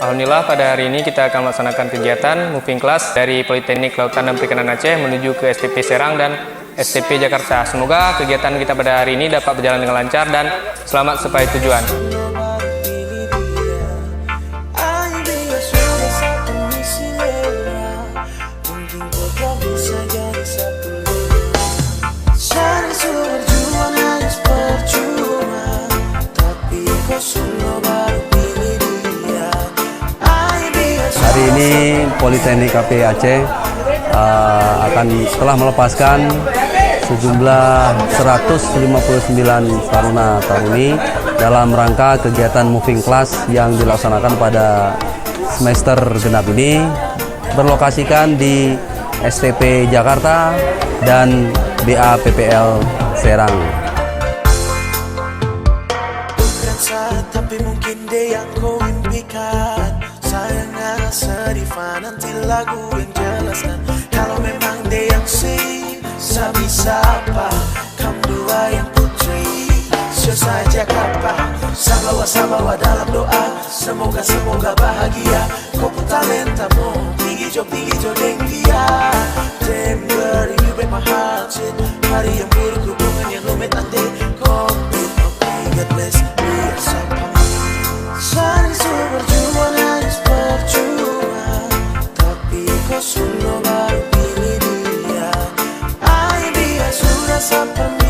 Alhamdulillah pada hari ini kita akan melaksanakan kegiatan moving class dari Politeknik Kelautan dan Perikanan Aceh menuju ke STP Serang dan STP Jakarta. Semoga kegiatan kita pada hari ini dapat berjalan dengan lancar dan selamat sampai tujuan. Hari ini Politeknik KP Aceh telah melepaskan sejumlah 159 taruna-taruni dalam rangka kegiatan moving class yang dilaksanakan pada semester genap ini, berlokasikan di STP Jakarta dan BAPPL Serang. Bukan saat, tapi mungkin dia yang kau impikan. Sayangnya Serifah nanti lagu yang jelaskan. Kalau memang dia yang bisa apa, kamu dua yang putri. Saja kapal, sabawa dalam doa. Semoga bahagia. Kau pun talentamu tinggi jo deng dia. Damn girl, you break my heart shit. Hari yang buruk, hubungan yang rumit nanti komplit. Okay, God bless me, sampai saling berjuang harus berjuang. Tapi kau sudah baru pilih dia. Ay, dia sudah sampai